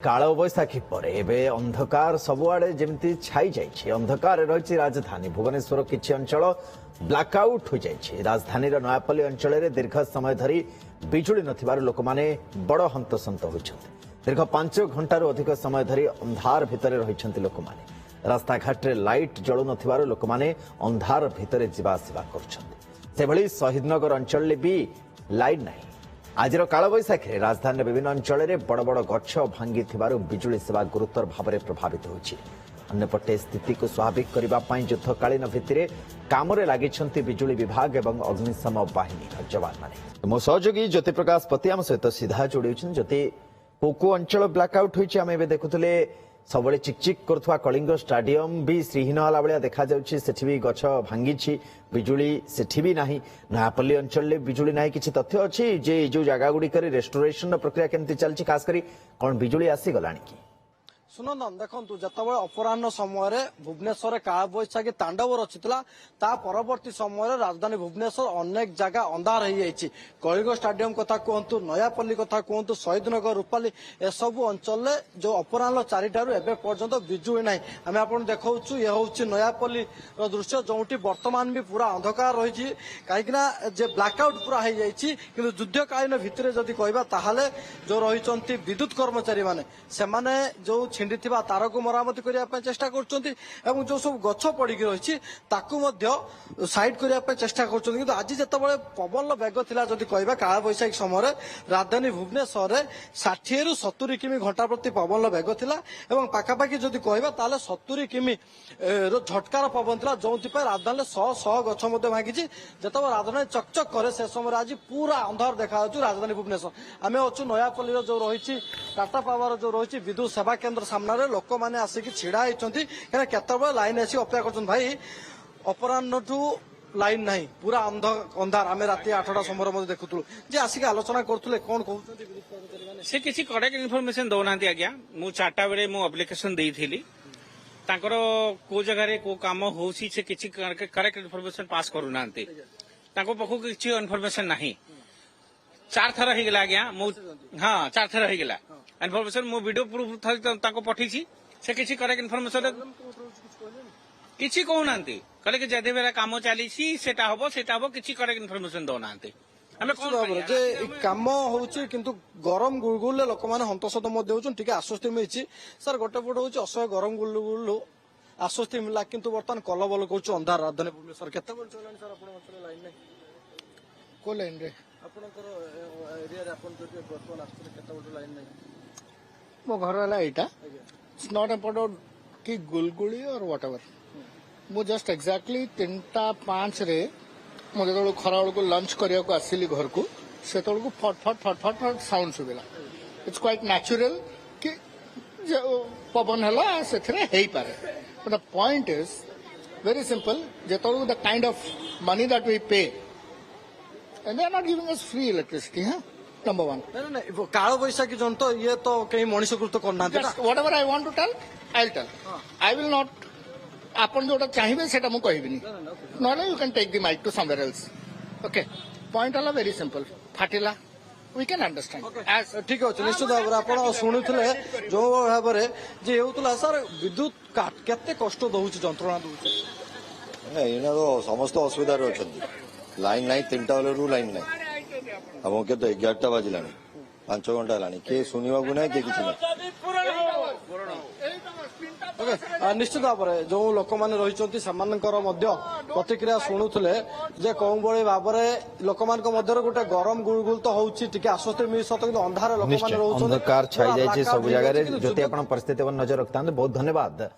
काल बैशाखी पर एबे अंधकार सबुआड़े जमती छाई जाइए। अंधकार रही राजधानी भुवनेश्वर किछि अंचल ब्लैकआउट हो जाइए। राजधानी नयापल्ली अंचल में दीर्घ समय धरी बिजुली नथिबारु लोक माने बड़ हंतसंत होइछन्ति। दीर्घ 5 घंटार अधिक समय धरी अंधार भितर रहिछन्ति लोक माने। रास्ताघाट रे लाइट जळु नथिबारु लोक माने अंधार भितर जीवा आसिबा करछन्ति। सेभଳି शहीदनगर अंचल भी लाइट नहीं। आज कालबैशाखी राजधानी विभिन्न अंचल में बड़ बड़ गछ भांगी बिजुली सेवा गुरुतर भाव में प्रभावित होछि। अन्यपटे स्थिति को स्वाभाविक करने युद्धकालीन भित्तिरे काम लगी बिजुली विभाग एवं अग्निशम बाहिनी जवान माने। मो सहयोगी ज्योति प्रकाश पति आम सहित सीधा जोड़ी ज्योति को अंचल ब्लैकआउट होइछि। आम देखुले सब चिकचिक करुवा कलिंग स्टाडियम भी श्रीहीन होला भाया देखा सेठी भी गछ भांगी बिजुली सेठी भी नाही। नयापल्ली अंचल में बिजुली नाही। किछि तथ्य अछि जे जो जगह गुडी करे रेस्टोरेशन प्रक्रिया केमती चलछि, खास करी कोन बिजुली आसी गलानी कि सुनंदन देखु जितेबाला अपराह समय भुवनेश्वर कालबैशाखी तांडव रचिता ता परवर्ती समय राजधानी भुवनेश्वर अनेक जगह अंधार हो जाइए। कलिंग स्टाडियम कथा कहतु, नयापल्ली कथा कहतु, शहीदनगर रूपाली एसबू अंचल जो अपराह 4टारू एबे पर्यंत बिजुली ना। आम आप देखु ये हूँ नयापल्ली दृश्य जो बर्तमान भी पूरा अंधकार रही कहीं ब्लैकआउट पूरा हो जाइए। कि युद्धकालीन भितर जदि कहवा ताहले जो रही विद्युत कर्मचारी माने सेमाने जो छिंडी तार को मरामती करने चेष्टा कर जो सब गछ पड़ी रही साइड करने चेष्टा कर। आज जिते पवन बेग थिला जदि कहवा कालबैशाखी समय राजधानी भुवनेश्वर 60 ରୁ 70 किमी घंटा प्रति पवन बेग थिला एवं पाखापाखि जदि कहवा ताले 70 किमी झटकार पवन थिला जो राजधानी 100 गछ भांगी जिते राजधानी चकचक करे से समय आज पूरा अंधार देखा राजधानी भुवनेश्वर। आम अच्छु नयापल्ली जो रही टाटा पावर जो रही विद्युत सेवा केन्द्र सामने लोक मैंने आसिक छिड़ा होती केतबे लाइन आसी अपेक्षा कर भाई अपराह लाइन ना पूरा अंधार। आम राति 8टा समय देखुलु जे आसिक आलोचना करुले कौन कहते से किसी करेक्ट इनफॉरमेशन दौना आज्ञा मु 4टा बेले मु एप्लिकेशन देइथिली तांकर को जगह को काम होसी से किसी करेक्ट इनफॉरमेशन पास करू नांती तांको पखु किसी इनफॉरमेशन नहीं। 4 थर हो गला आज्ञा मु हां 4 थर हो गला इनफॉरमेशन मु वीडियो प्रूफ तांको पठीची से किसी करेक्ट इनफॉरमेशन किसी कहूनांती कहले कि जदि बेला काम चली सेटा हबो किसी करेक्ट इनफॉरमेशन दौनांती। जे कम होची किंतु गरम गुलगुल लोक मैंने हंतसत टे आश्वस्ति मिली। सर गोटे पट हूँ असह्य गरम गुलगुल आश्वस्ति मिला किंतु बर्तमान कलबल कर अंधार राजधानी भुवनेश्वर केते चलानी सर लाइन नहीं को लाइन रे आपनकर एरिया रे आपन जो बर्तमान आस्ते केते लाइन नहीं मो घर है यहाँ इट्स नॉट अबाउट कि गुलगुली और व्हाट एवर मु जस्ट एक्जाक्टली 3:05 रे मो जो खरा बेलू लंच करने को आसली घर को से फट फट फट फट फट साउंड शुभिला। इट्स क्वाइट नेचुरल कि पवन है से पारे। But the point is very simple जो the kind of money that we pay and they are not giving us free electricity. हाँ नंबर 1 नहीं काल बैशाखी जन तो ये तो कहीं मनीष कृत करना whatever I want to tell I will tell. I will not आपन जोटा चाहिए सेटा मु कहबिनी नॉले you can take the mike to somewhere else. Okay point हला वेरी सिंपल फाटिला वी कैन अंडरस्टैंड ठीक अच्छे निश्चित भाव में आप शुणुले जो भाव में जे होता सर विद्युत काट केते कष्ट दउछि जंत्रणा दउछि एना तो समस्त असुविधा अच्छा लाइन ना 3टा बेलू लाइन ना हम के 11टा बाजिला 5 घंटा है किए शुणा को ना किए किसी ना निश्चित भाव में जो लोक मैंने रही प्रतिक्रिया शुणुले जे कौन भाई भाव में लोक गोटे गरम गुलगुल तो होती आश्वस्ति मिल सत कि अंधार लोक अंधकार छाई जाइए सब जगह। ज्योति आप परिस्थिति पर नजर रखता बहुत धन्यवाद।